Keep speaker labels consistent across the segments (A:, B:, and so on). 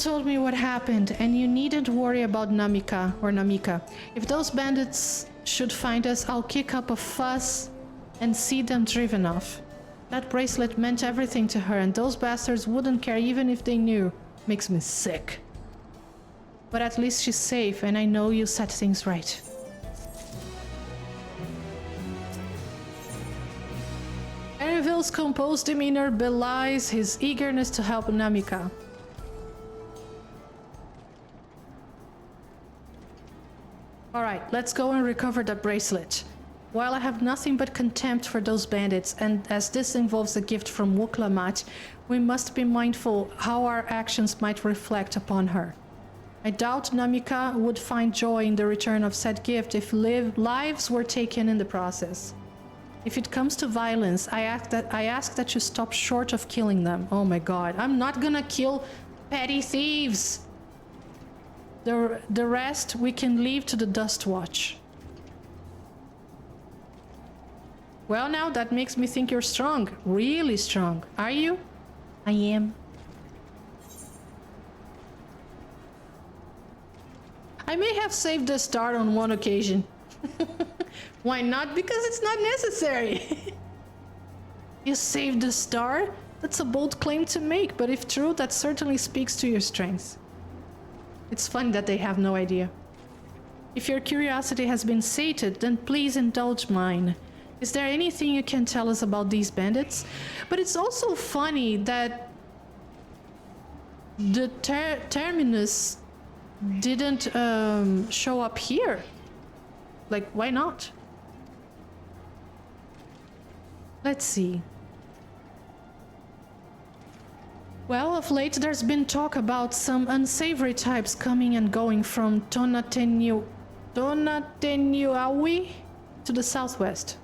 A: told me what happened, and you needn't worry about Namika. If those bandits should find us, I'll kick up a fuss and see them driven off. That bracelet meant everything to her, and those bastards wouldn't care even if they knew. Makes me sick. But at least she's safe, and I know you set things right. Ereville's composed demeanor belies his eagerness to help Namika. Alright, let's go and recover that bracelet. While I have nothing but contempt for those bandits, and as this involves a gift from Wuklamat, we must be mindful how our actions might reflect upon her. I doubt Namika would find joy in the return of said gift if lives were taken in the process. If it comes to violence, I ask that you stop short of killing them. Oh my god, I'm not gonna kill petty thieves! The rest we can leave to the Dust Watch. Well now, that makes me think you're strong. Really strong. Are you? I am. I may have saved the star on one occasion. Why not? Because it's not necessary. You saved the star? That's a bold claim to make, but if true, that certainly speaks to your strengths. It's fun that they have no idea. If your curiosity has been sated, then please indulge mine. Is there anything you can tell us about these bandits? But it's also funny that the Terminus didn't show up here. Like, why not? Let's see. Well, of late there's been talk about some unsavory types coming and going from Tonatenuawi to the southwest.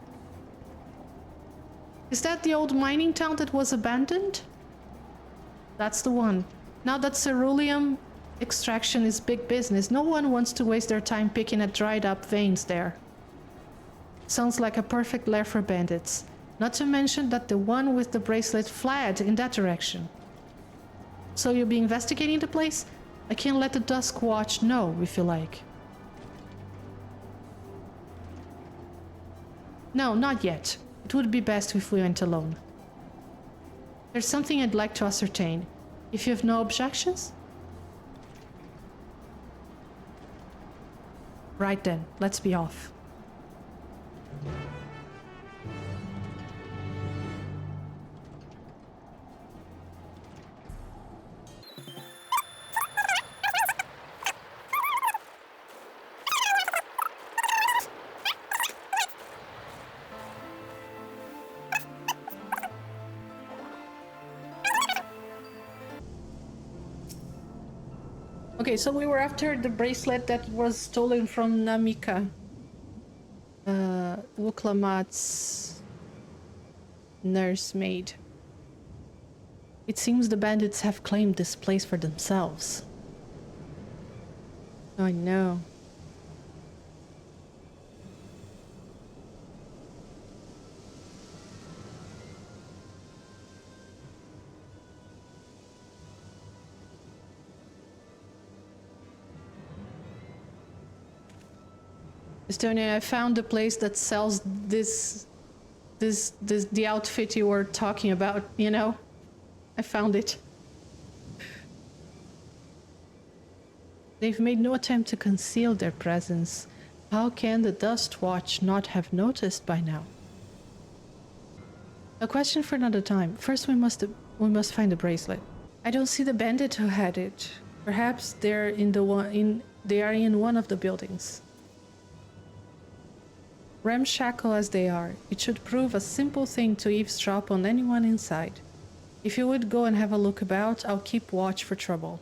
A: Is that the old mining town that was abandoned? That's the one. Now that ceruleum extraction is big business, no one wants to waste their time picking at dried up veins there. Sounds like a perfect lair for bandits. Not to mention that the one with the bracelet fled in that direction. So you'll be investigating the place? I can let the Dusk Watch know if you like. No, not yet. It would be best if we went alone. There's something I'd like to ascertain. If you have no objections? Right then, let's be off. Okay, so we were after the bracelet that was stolen from Namika. Wuklamat's nursemaid. It seems the bandits have claimed this place for themselves. Oh no. Estonia, I found the place that sells the outfit you were talking about, you know? I found it. They've made no attempt to conceal their presence. How can the Dust Watch not have noticed by now? A question for another time. First we must find the bracelet. I don't see the bandit who had it. Perhaps they are in one of the buildings. Ramshackle as they are, it should prove a simple thing to eavesdrop on anyone inside. If you would go and have a look about, I'll keep watch for trouble.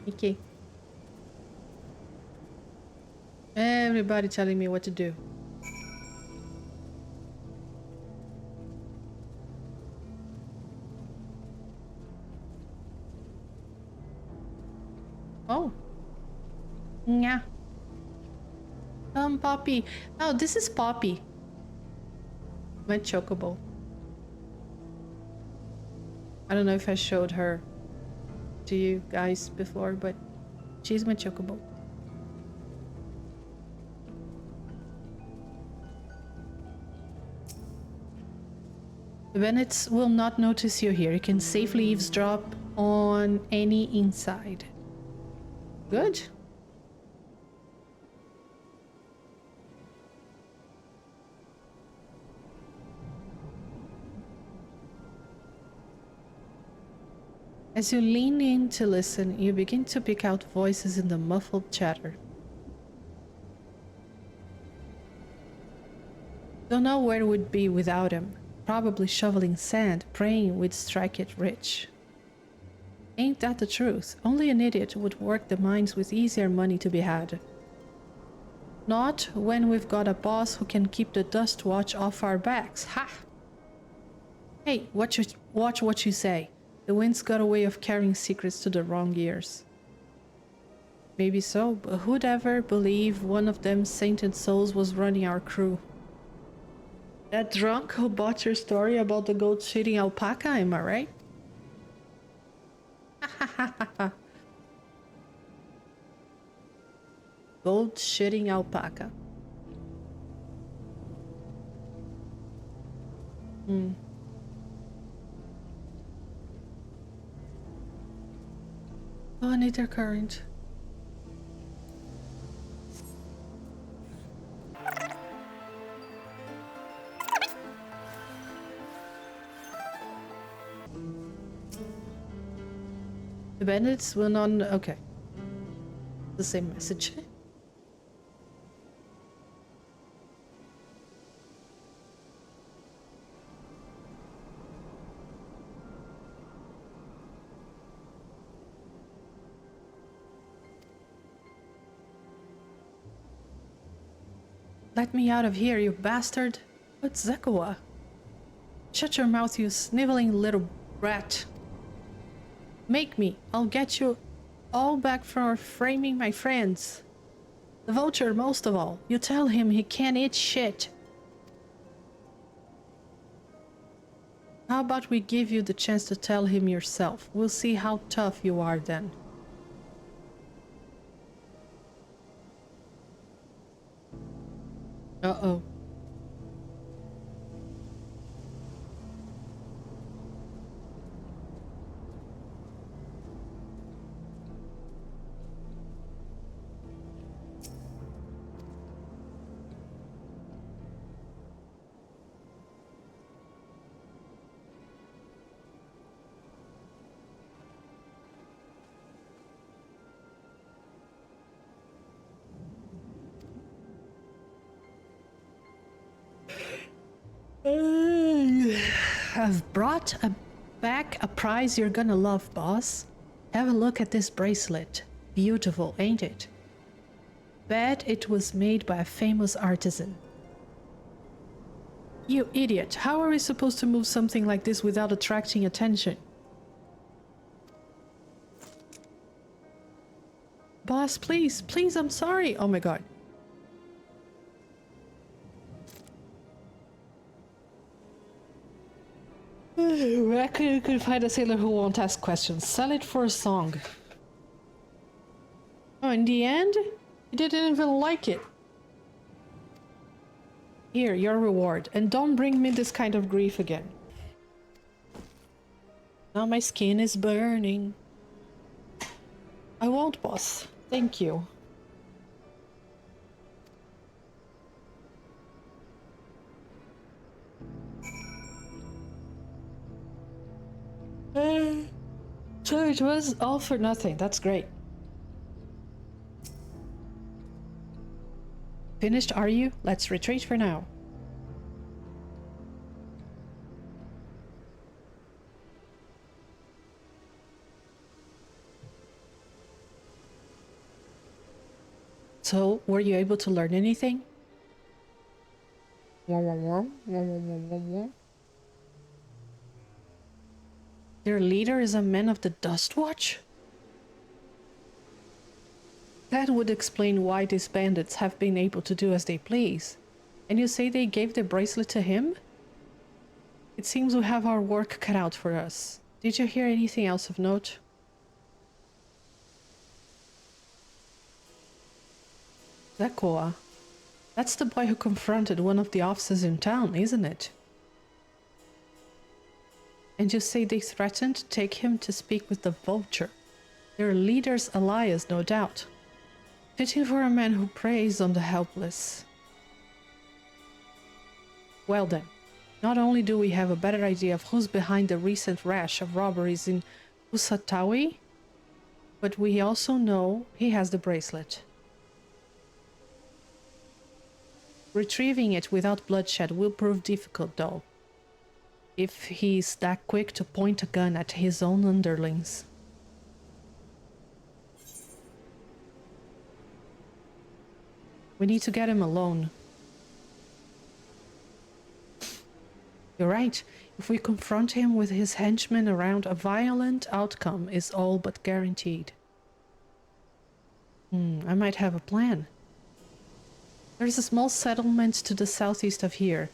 A: Okay. Everybody telling me what to do. Oh. Yeah. Poppy. Oh, this is Poppy. My chocobo. I don't know if I showed her to you guys before, but she's my chocobo. The bandits will not notice you here. You can safely eavesdrop on any inside. Good. As you lean in to listen, you begin to pick out voices in the muffled chatter. Don't know where we'd be without him. Probably shoveling sand, praying we'd strike it rich. Ain't that the truth? Only an idiot would work the mines with easier money to be had. Not when we've got a boss who can keep the dust watch off our backs. Ha! Hey, watch what you say. The wind's got a way of carrying secrets to the wrong ears. Maybe so, but who'd ever believe one of them sainted souls was running our crew? That drunk who bought your story about the goat shitting alpaca, am I right? Goat shitting alpaca. Oh, I need their current. The bandits will not... Okay. The same message. Let me out of here, you bastard! What's Zekawa? Shut your mouth, you sniveling little brat! Make me! I'll get you all back for framing my friends! The vulture most of all. You tell him he can't eat shit! How about we give you the chance to tell him yourself? We'll see how tough you are then. Uh-oh. I've brought back a prize you're gonna love, boss. Have a look at this bracelet. Beautiful, ain't it? Bet it was made by a famous artisan. You idiot, how are we supposed to move something like this without attracting attention? Boss, please, please, I'm sorry. Oh my god. I could find a sailor who won't ask questions. Sell it for a song. Oh, in the end, he didn't even like it. Here, your reward. And don't bring me this kind of grief again. Now my skin is burning. I won't, boss. Thank you. So it was all for nothing. That's great. Finished, are you? Let's retreat for now. So, were you able to learn anything? Their leader is a man of the Dust Watch? That would explain why these bandits have been able to do as they please. And you say they gave the bracelet to him? It seems we have our work cut out for us. Did you hear anything else of note? Zekoa. That's the boy who confronted one of the officers in town, isn't it? And you say they threatened to take him to speak with the Vulture. Their leader's Elias, no doubt. Fitting for a man who preys on the helpless. Well then, not only do we have a better idea of who's behind the recent rash of robberies in Usatawi, but we also know he has the bracelet. Retrieving it without bloodshed will prove difficult, though, if he's that quick to point a gun at his own underlings. We need to get him alone. You're right. If we confront him with his henchmen around, a violent outcome is all but guaranteed. I might have a plan. There's a small settlement to the southeast of here.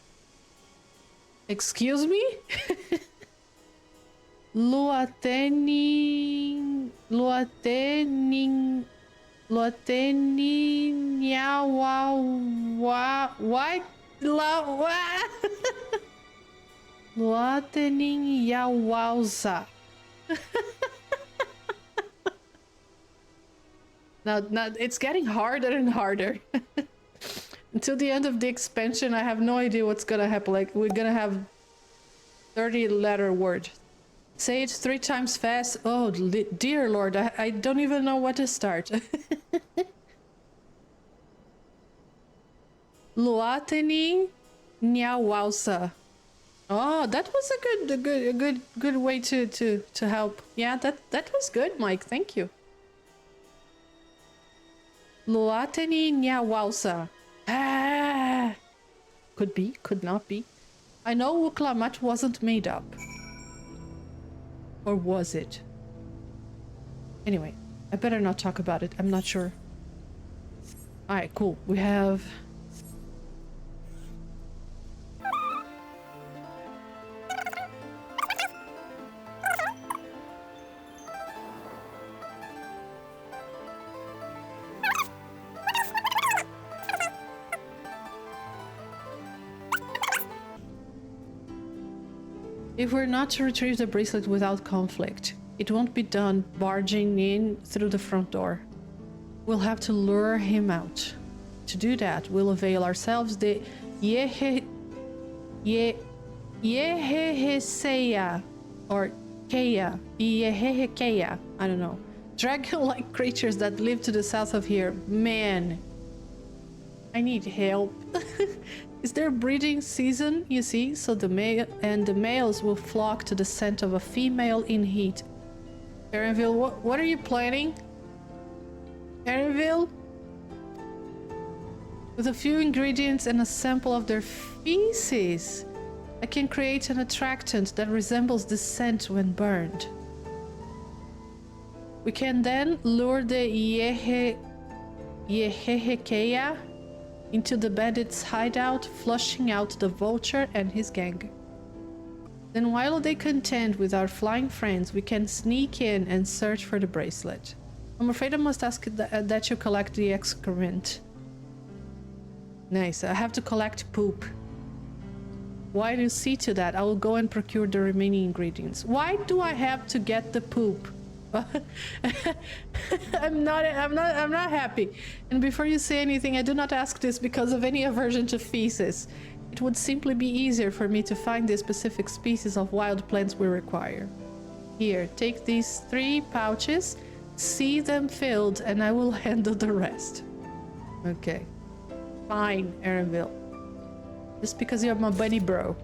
A: Excuse me? Luateni Nyawawa. What? Luatening Yawauza. Now, it's getting harder and harder. Until the end of the expansion, I have no idea what's gonna happen. Like, we're gonna have 30-letter word. Say it 3 times fast. Oh, dear Lord, I don't even know where to start. Luateni Nyawausa. Oh, that was a good way to help. Yeah, that was good, Mike. Thank you. Luateni Nyawausa. Ah, could be, could not be. I know Uklamat wasn't made up. Or was it? Anyway, I better not talk about it. I'm not sure. Alright, cool. We have... If we're not to retrieve the bracelet without conflict, it won't be done barging in through the front door. We'll have to lure him out. To do that, we'll avail ourselves the Yeheheseya or Keya, Yehehekeya, I don't know. Dragon-like creatures that live to the south of here. Man, I need help. Is there breeding season, you see? So the males will flock to the scent of a female in heat. Erenville, what are you planning? Erenville? With a few ingredients and a sample of their feces, I can create an attractant that resembles the scent when burned. We can then lure the Yehehekeya into the bandits' hideout, flushing out the Vulture and his gang. Then while they contend with our flying friends, we can sneak in and search for the bracelet. I'm afraid I must ask that you collect the excrement. Nice, I have to collect poop. While you see to that, I will go and procure the remaining ingredients. Why do I have to get the poop? I'm not happy. And before you say anything, I do not ask this because of any aversion to feces. It would simply be easier for me to find the specific species of wild plants we require. Here, take these 3 pouches, see them filled, and I will handle the rest. Okay. Fine, Erenville. Just because you're my buddy bro.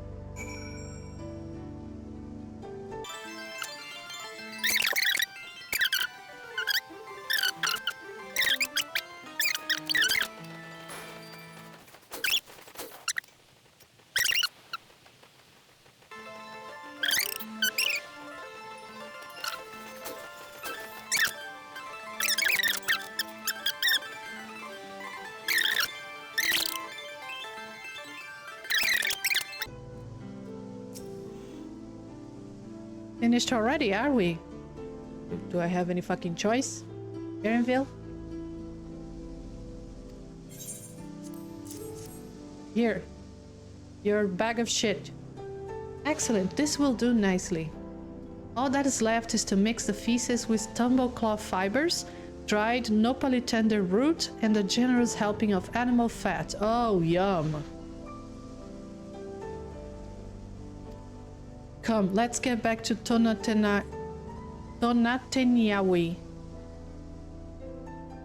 A: Finished already, are we? Do I have any fucking choice? Erenville? Here. Your bag of shit. Excellent. This will do nicely. All that is left is to mix the feces with tumblecloth fibers, dried nopali tender root, and a generous helping of animal fat. Oh, yum. Come, let's get back to Tonatenawi.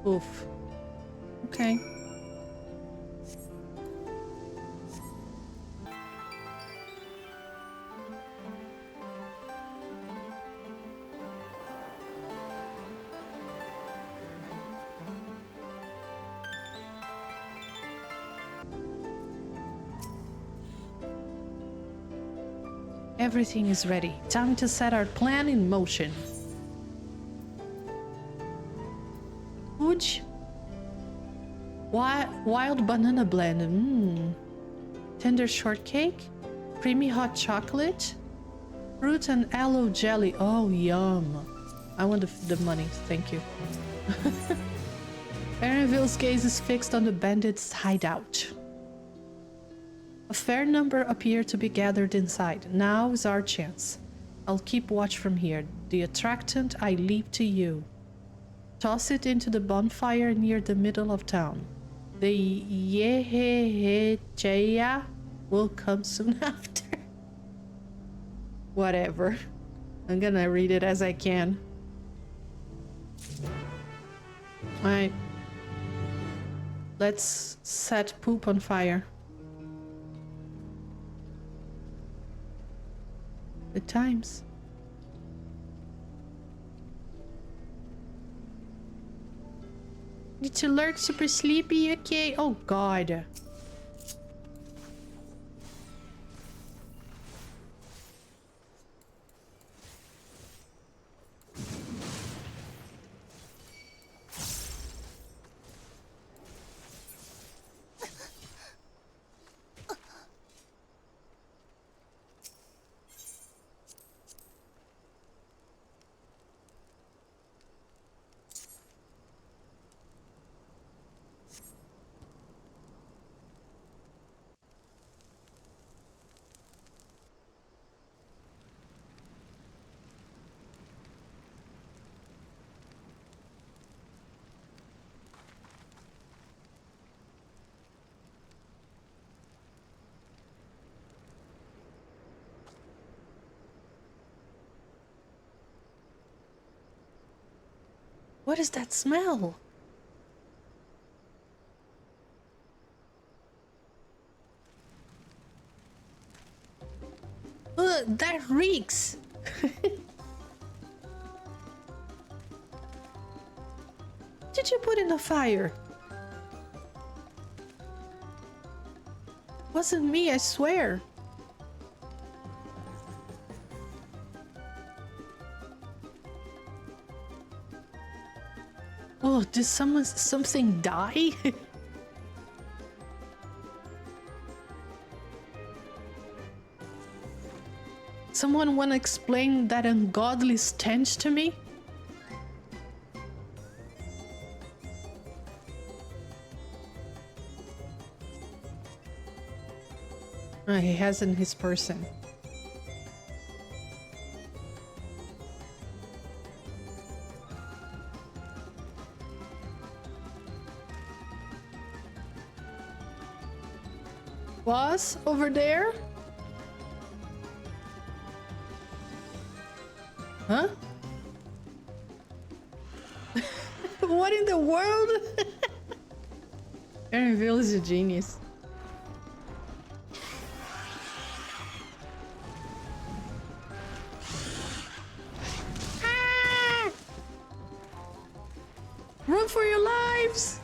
A: Oof. Okay. Everything is ready. Time to set our plan in motion. Huge wild banana blend. Tender shortcake. Creamy hot chocolate. Fruit and aloe jelly. Oh, yum. I want the money. Thank you. Erenville's gaze is fixed on the bandits' hideout. A fair number appear to be gathered inside. Now is our chance. I'll keep watch from here. The attractant I leave to you. Toss it into the bonfire near the middle of town. The Yehehecheya will come soon after. Whatever. I'm gonna read it as I can. Alright. Let's set poop on fire. Good times. It's alert, super sleepy, okay. Oh god. What is that smell? Ugh, that reeks! Did you put in the fire? Wasn't me, I swear. Oh, did something die? Someone wanna explain that ungodly stench to me? Oh, he has in his person. Was over there? Huh? What in the world? Erenville is a genius. Ah! Run for your lives!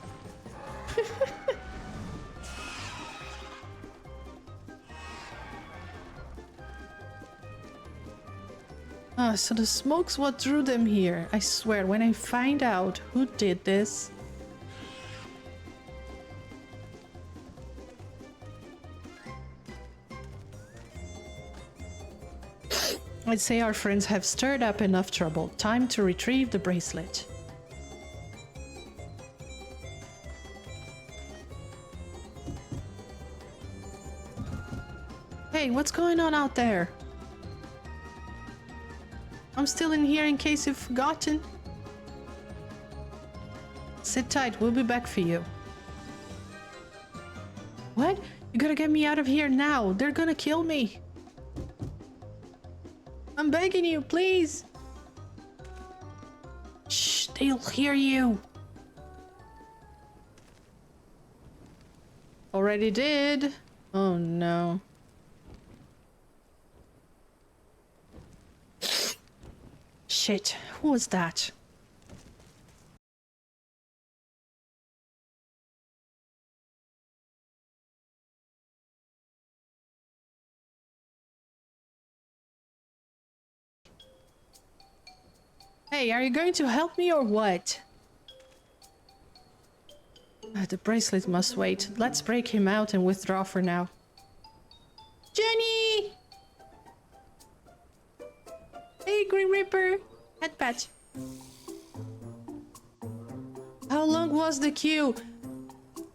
A: Ah, so the smoke's what drew them here. I swear, when I find out who did this... I'd say our friends have stirred up enough trouble. Time to retrieve the bracelet. Hey, what's going on out there? I'm still in here in case you've forgotten. Sit tight, we'll be back for you. What? You gotta get me out of here now. They're gonna kill me. I'm begging you, please. Shh, they'll hear you. Already did. Oh no. Shit, who was that? Hey, are you going to help me or what? The bracelet must wait. Let's break him out and withdraw for now. Johnny! Hey, Grim Reaper! Head pat. How long was the queue?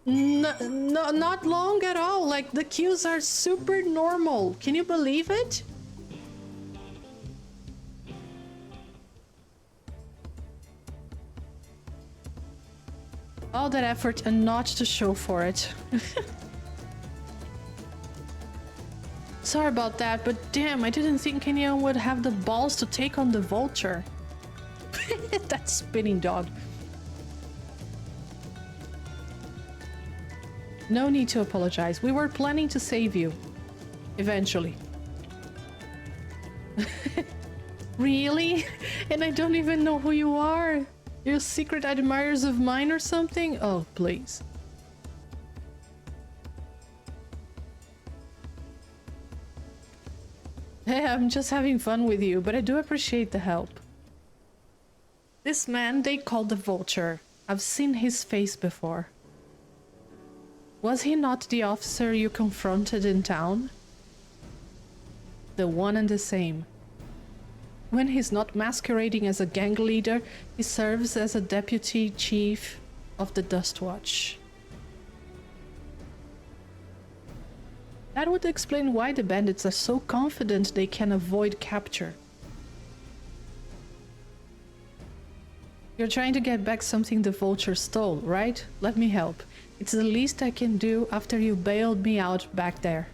A: Not long at all. Like, the queues are super normal. Can you believe it? All that effort and not to show for it. Sorry about that, but damn, I didn't think anyone would have the balls to take on the vulture. That spinning dog. No need to apologize. We were planning to save you. Eventually. Really? And I don't even know who you are. You're secret admirers of mine or something? Oh, please. Hey, I'm just having fun with you, but I do appreciate the help. This man they call the Vulture. I've seen his face before. Was he not the officer you confronted in town? The one and the same. When he's not masquerading as a gang leader, he serves as a deputy chief of the Dust Watch. That would explain why the bandits are so confident they can avoid capture. You're trying to get back something the Vulture stole, right? Let me help. It's the least I can do after you bailed me out back there.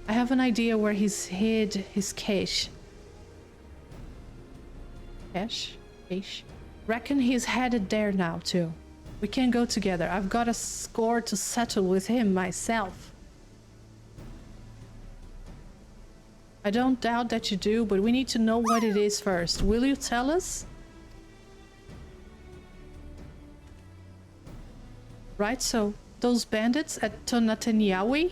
A: I have an idea where he's hid his cache. Cache? Reckon he's headed there now, too. We can go together. I've got a score to settle with him myself. I don't doubt that you do, but we need to know what it is first. Will you tell us? Right, so those bandits at Tonatenyawi?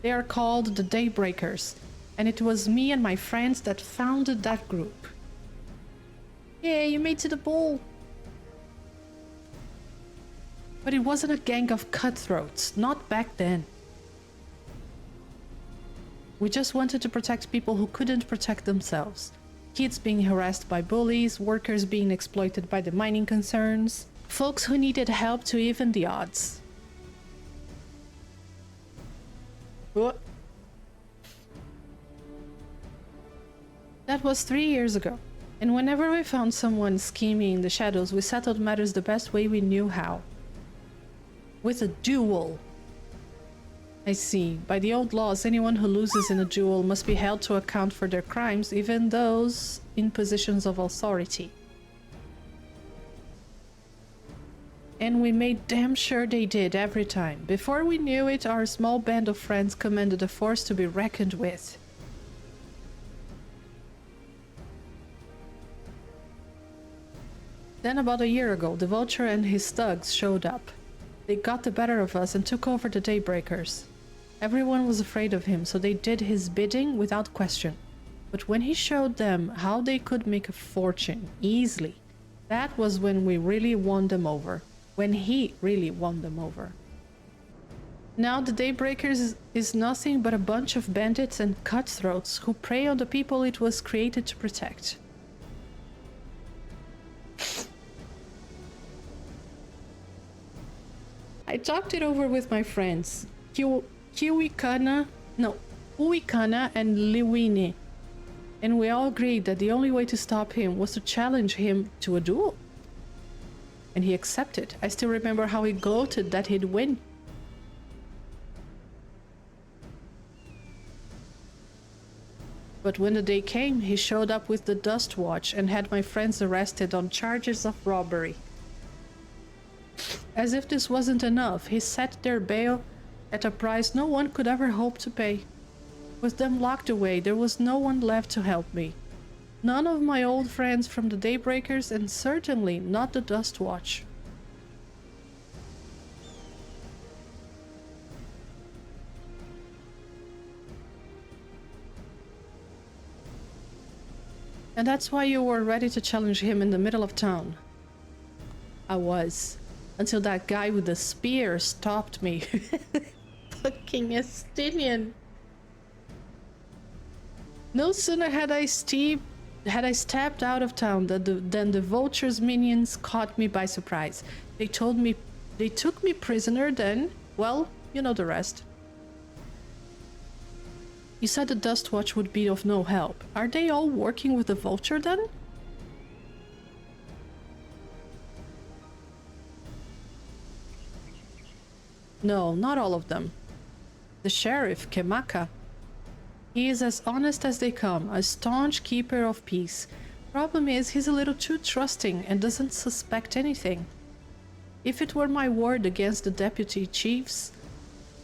A: They are called the Daybreakers, and it was me and my friends that founded that group. Yeah, you made to the ball. But it wasn't a gang of cutthroats, not back then. We just wanted to protect people who couldn't protect themselves. Kids being harassed by bullies, workers being exploited by the mining concerns, folks who needed help to even the odds. What? That was 3 years ago, and whenever we found someone scheming in the shadows, we settled matters the best way we knew how. With a duel. I see. By the old laws, anyone who loses in a duel must be held to account for their crimes, even those in positions of authority. And we made damn sure they did every time. Before we knew it, our small band of friends commanded a force to be reckoned with. Then about a year ago, the Vulture and his thugs showed up. They got the better of us and took over the Daybreakers. Everyone was afraid of him, so they did his bidding without question. But when he showed them how they could make a fortune easily, that was when we really won them over. When he really won them over. Now the Daybreakers is nothing but a bunch of bandits and cutthroats who prey on the people it was created to protect. I talked it over with my friends. Kiwikana, no, Uikana and Liwini. And we all agreed that the only way to stop him was to challenge him to a duel. And he accepted. I still remember how he gloated that he'd win. But when the day came, he showed up with the Dust Watch and had my friends arrested on charges of robbery. As if this wasn't enough, he set their bail at a price no one could ever hope to pay. With them locked away, there was no one left to help me. None of my old friends from the Daybreakers, and certainly not the Dust Watch. And that's why you were ready to challenge him in the middle of town. I was. Until that guy with the spear stopped me. Fucking Estinian. No sooner had I stepped out of town than the vulture's minions caught me by surprise. They took me prisoner then, well, you know the rest. You said the Dust Watch would be of no help. Are they all working with the vulture then? No, not all of them. The sheriff, Kemaka. He is as honest as they come, a staunch keeper of peace. Problem is, he's a little too trusting and doesn't suspect anything. If it were my word against the deputy chiefs,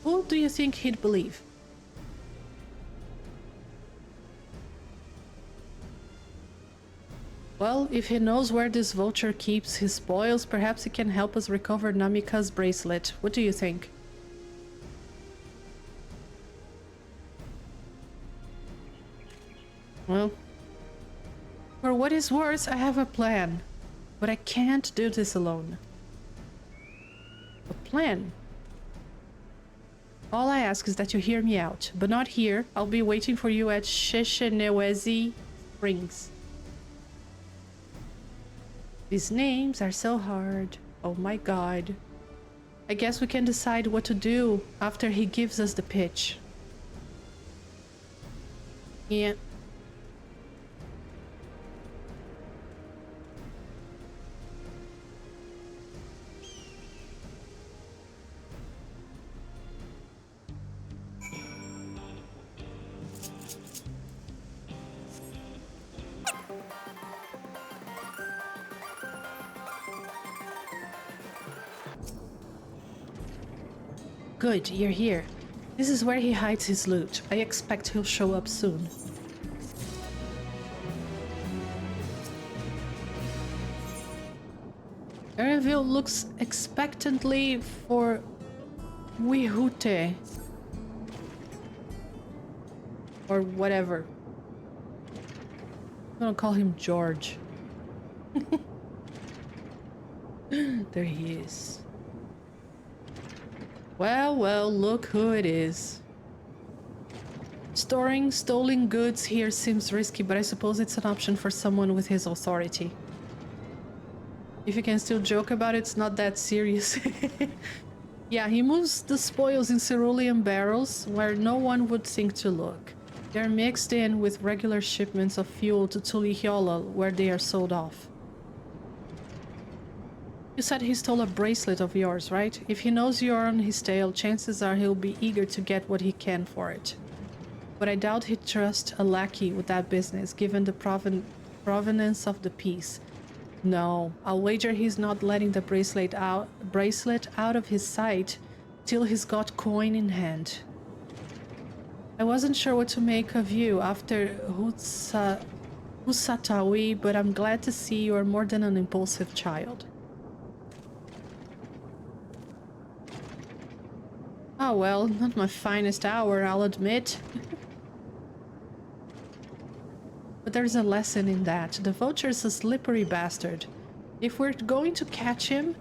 A: who do you think he'd believe? Well, if he knows where this vulture keeps his spoils, perhaps he can help us recover Namika's bracelet. What do you think? Well, for what is worse, I have a plan. But I can't do this alone. A plan? All I ask is that you hear me out, but not here. I'll be waiting for you at Sheshenewezi Springs. These names are so hard. Oh my god. I guess we can decide what to do after he gives us the pitch. Yeah. Good, you're here. This is where he hides his loot. I expect he'll show up soon. Ereville looks expectantly for Wihute. Or whatever. I'm gonna call him George. There he is. Well, well, look who it is. Storing stolen goods here seems risky, but I suppose it's an option for someone with his authority. If you can still joke about it, it's not that serious. Yeah, he moves the spoils in cerulean barrels where no one would think to look. They're mixed in with regular shipments of fuel to Tulihiola where they are sold off. You said he stole a bracelet of yours, right? If he knows you're on his tail, chances are he'll be eager to get what he can for it. But I doubt he'd trust a lackey with that business, given the provenance of the piece. No, I'll wager he's not letting the bracelet out of his sight till he's got coin in hand. I wasn't sure what to make of you after Husatawi, but I'm glad to see you're more than an impulsive child. Oh well, not my finest hour, I'll admit. But there's a lesson in that. The vulture's a slippery bastard. If we're going to catch him,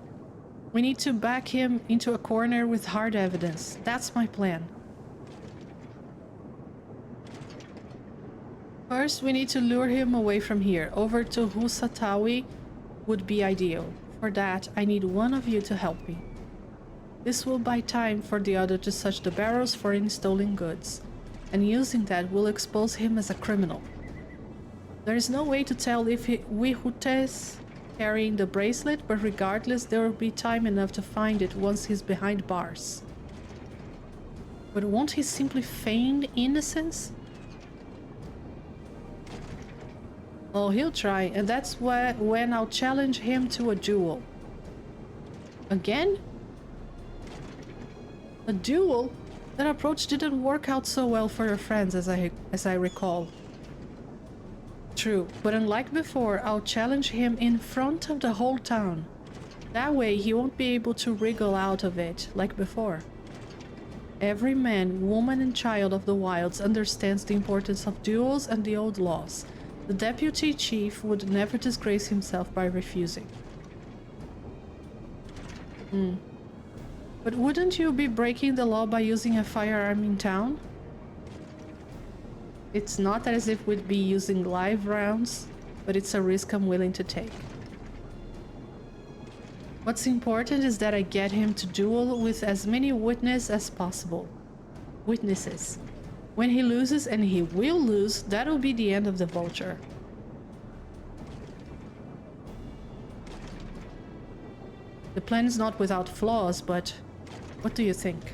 A: we need to back him into a corner with hard evidence. That's my plan. First, we need to lure him away from here. Over to Husatawi would be ideal. For that, I need one of you to help me. This will buy time for the other to search the barrels for any stolen goods, and using that will expose him as a criminal. There is no way to tell if Wihute carrying the bracelet, but regardless, there will be time enough to find it once he's behind bars. But won't he simply feign innocence? Oh, he'll try, and that's when I'll challenge him to a duel. Again? A duel? That approach didn't work out so well for your friends as I recall. True, but unlike before, I'll challenge him in front of the whole town. That way he won't be able to wriggle out of it like before. Every man, woman and child of the wilds understands the importance of duels and the old laws. The deputy chief would never disgrace himself by refusing. But wouldn't you be breaking the law by using a firearm in town? It's not as if we'd be using live rounds, but it's a risk I'm willing to take. What's important is that I get him to duel with as many witnesses as possible. Witnesses. When he loses, and he will lose, that'll be the end of the vulture. The plan is not without flaws, but what do you think?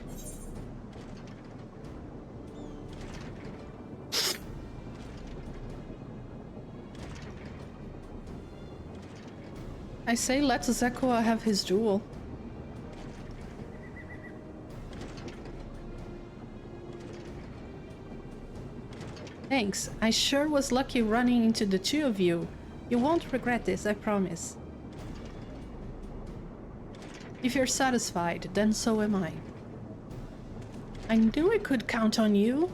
A: I say let Zekoa have his duel. Thanks. I sure was lucky running into the two of you. You won't regret this, I promise. If you're satisfied, then so am I. I knew I could count on you.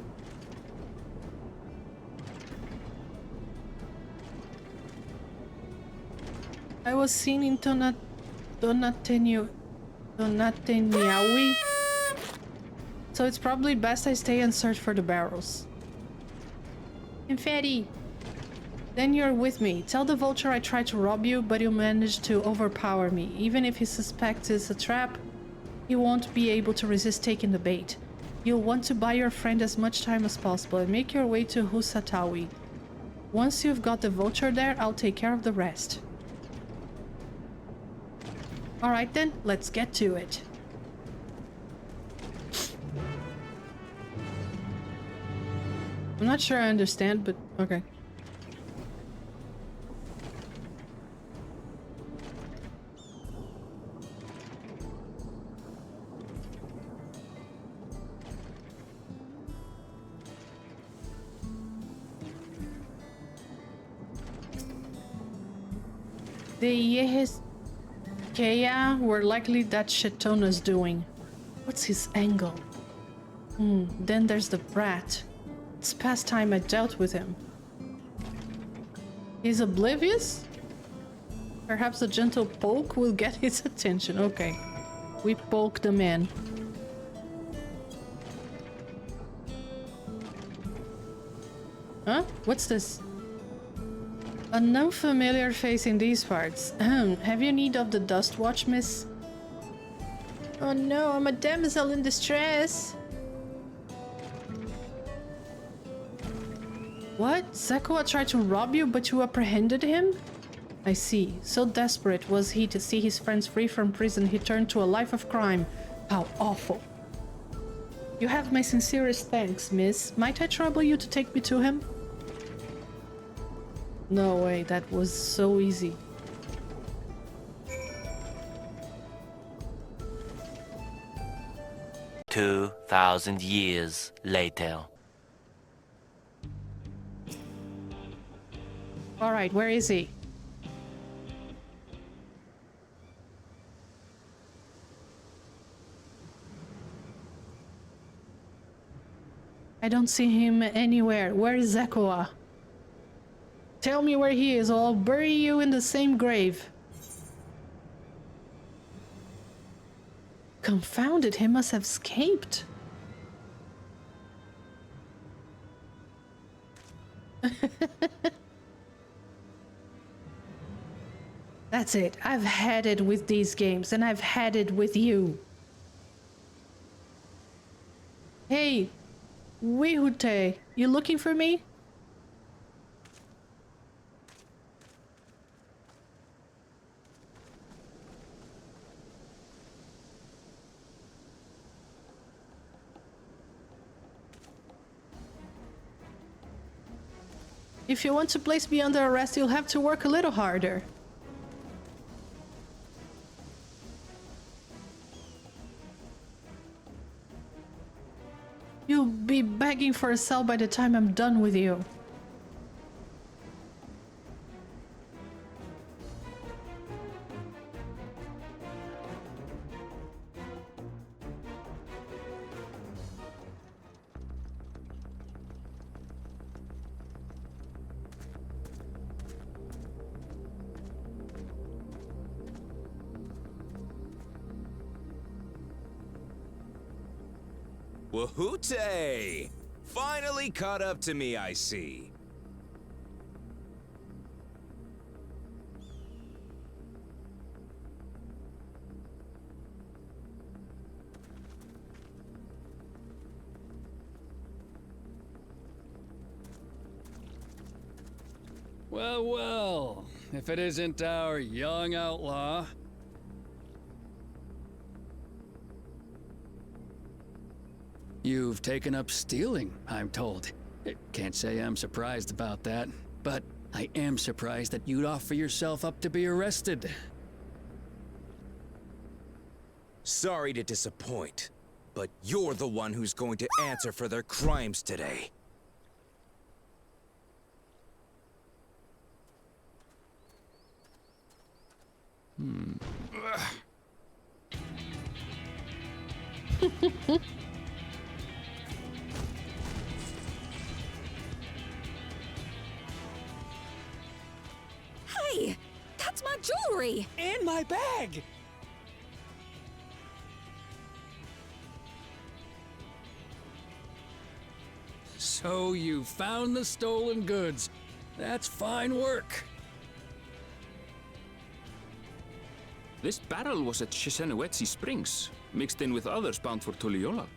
A: I was seen in Donateniawi, so it's probably best I stay and search for the barrels. Inferi! Then you're with me. Tell the vulture I tried to rob you, but you managed to overpower me. Even if he suspects it's a trap, he won't be able to resist taking the bait. You'll want to buy your friend as much time as possible and make your way to Husatawi. Once you've got the vulture there, I'll take care of the rest. Alright then, let's get to it. I'm not sure I understand, but okay. The Yeheskea were likely that Shetona's doing. What's his angle? Then there's the brat. It's past time I dealt with him. He's oblivious? Perhaps a gentle poke will get his attention. Okay. We poke the man. Huh? What's this? An unfamiliar face in these parts. Have you need of the dust watch, miss? Oh no, I'm a damsel in distress. What? Zekoa tried to rob you, but you apprehended him? I see. So desperate was he to see his friends free from prison, he turned to a life of crime. How awful. You have my sincerest thanks, miss. Might I trouble you to take me to him? No way, that was so easy.
B: "2,000 years later.
A: Alright, where is he? I don't see him anywhere. Where is Zekoa? Tell me where he is, or I'll bury you in the same grave. Confounded, he must have escaped. That's it. I've had it with these games, and I've had it with you. Hey, Wihute, you looking for me? If you want to place me under arrest, you'll have to work a little harder. You'll be begging for a cell by the time I'm done with you.
C: Wahoote! Finally caught up to me, I see.
D: Well, well, if it isn't our young outlaw. You've taken up stealing, I'm told. Can't say I'm surprised about that, but I am surprised that you'd offer yourself up to be arrested.
C: Sorry to disappoint, but you're the one who's going to answer for their crimes today.
E: Hey, that's my jewelry!
D: And my bag! So you found the stolen goods. That's fine work.
F: This barrel was at Chisenowetsi Springs, mixed in with others bound for Tuliyola.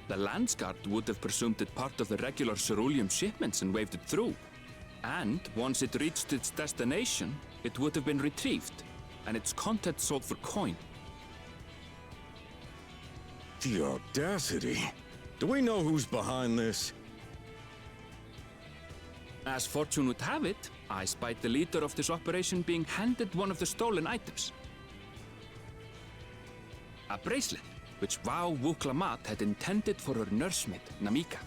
F: The Landsguard would have presumed it part of the regular ceruleum shipments and waved it through. And once it reached its destination, it would have been retrieved, and its contents sold for coin.
G: The audacity. Do we know who's behind this?
F: As fortune would have it, I spied the leader of this operation being handed one of the stolen items. A bracelet, which Vau Wuklamat had intended for her nursemaid, Namika.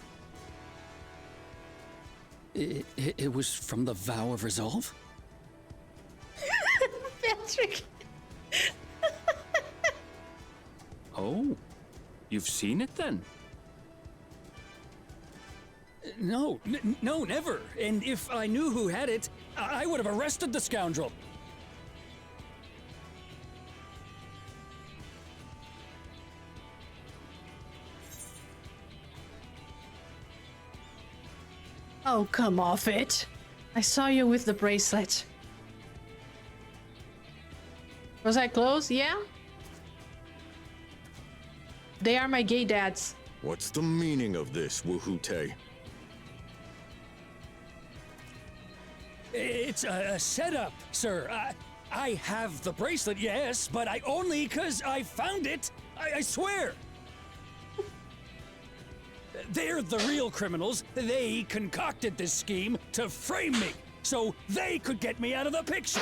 D: It was from the Vow of Resolve?
A: Patrick!
F: Oh, you've seen it then?
D: No, no, never. And if I knew who had it, I would have arrested the scoundrel.
A: Oh, come off it. I saw you with the bracelet. Was I close? Yeah? They are my gay dads.
G: What's the meaning of this, Wahoote?
D: It's a setup, sir. I have the bracelet, yes, but I only 'cause I found it. I swear. They're the real criminals. They concocted this scheme to frame me, so they could get me out of the picture.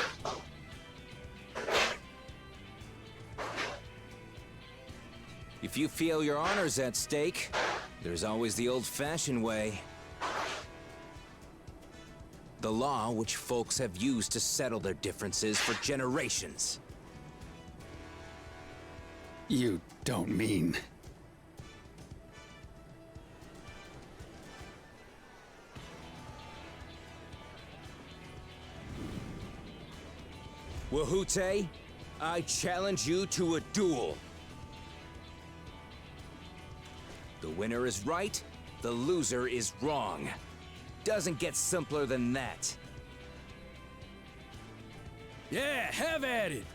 C: If you feel your honor's at stake, there's always the old-fashioned way. The law which folks have used to settle their differences for generations.
D: You don't mean...
C: Wahoote, I challenge you to a duel. The winner is right, the loser is wrong. Doesn't get simpler than that.
D: Yeah, have at it.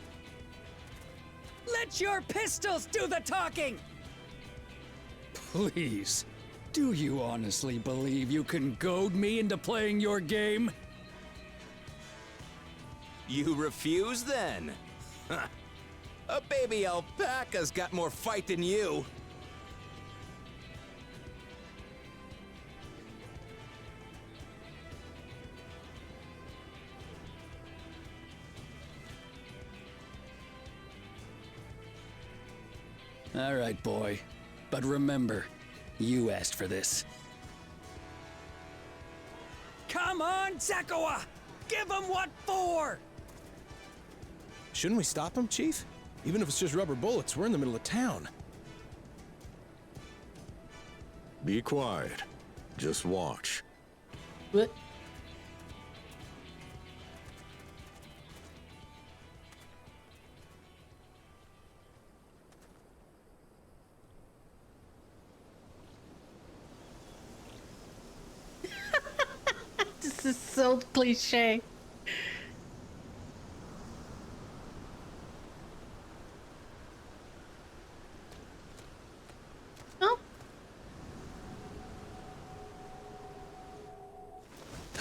D: Let your pistols do the talking! Please, do you honestly believe you can goad me into playing your game?
C: You refuse then? Huh. A baby alpaca's got more fight than you.
D: All right, boy. But remember, you asked for this. Come on, Zakawa! Give him what for!
H: Shouldn't we stop him, Chief? Even if it's just rubber bullets, we're in the middle of town.
G: Be quiet. Just watch.
A: What? This is so cliche. Oh.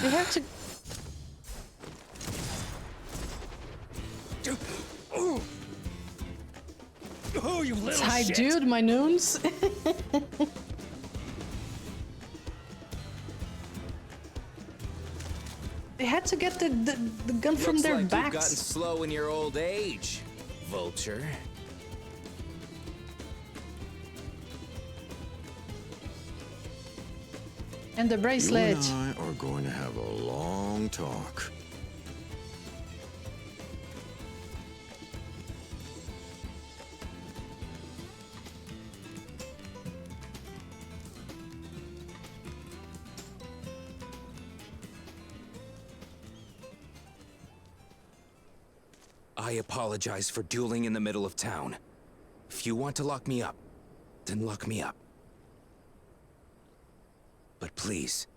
A: We have to.
D: Oh, you little
A: Hi,
D: shit!
A: dude, my noons. They had to get the gun from
C: Looks
A: their
C: like you've gotten
A: backs.
C: slow in your old age, Vulture.
A: And the
G: You
A: bracelet.
G: and I are going to have a long talk.
C: I apologize for dueling in the middle of town. If you want to lock me up, then lock me up. But please,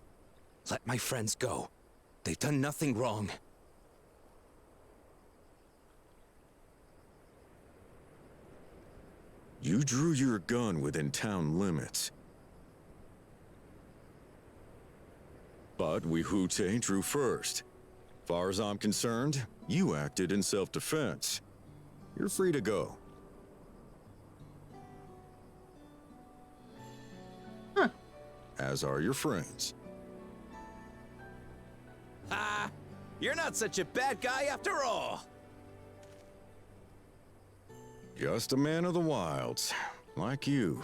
C: let my friends go. They've done nothing wrong.
G: You drew your gun within town limits. But Wihute drew first. Far as I'm concerned, you acted in self-defense. You're free to go.
A: Huh.
G: As are your friends.
C: Ha! You're not such a bad guy after all!
G: Just a man of the wilds, like you.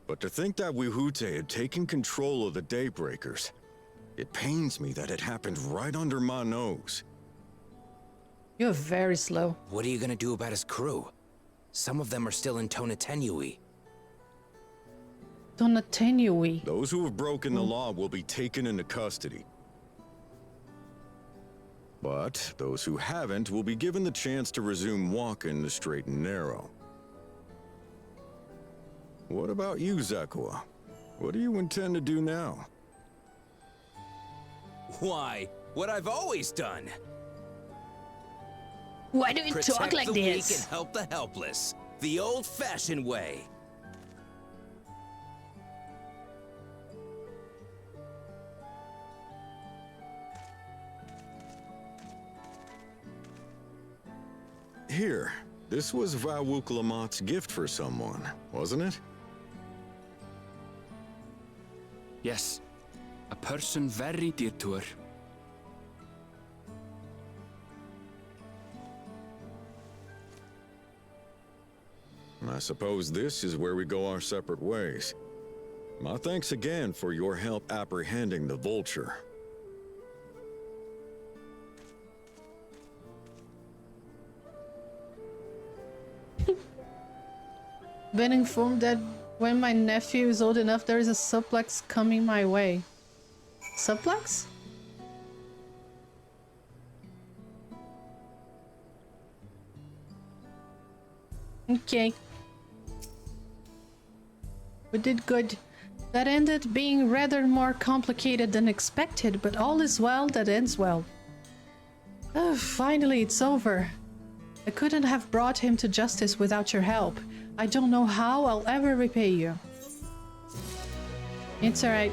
G: But to think that Wihute had taken control of the Daybreakers, it pains me that it happened right under my nose.
A: You're very slow.
C: What are you gonna do about his crew? Some of them are still in Tonatenui.
A: Donatenui.
G: Those who have broken the law will be taken into custody. But those who haven't will be given the chance to resume walking the straight and narrow. What about you, Zakawa? What do you intend to do now?
C: Why? What I've always done.
A: Why do you
C: Protect
A: talk like
C: the weak
A: this?
C: and help the helpless. The old-fashioned way.
G: Here, this was Vawuk Lamot's gift for someone, wasn't it?
F: Yes, a person very dear to her.
G: I suppose this is where we go our separate ways. My thanks again for your help apprehending the Vulture.
A: Been informed that when my nephew is old enough, there is a suplex coming my way. Suplex? Okay. We did good. That ended being rather more complicated than expected, but all is well that ends well. Oh, finally, it's over. I couldn't have brought him to justice without your help. I don't know how I'll ever repay you. It's alright.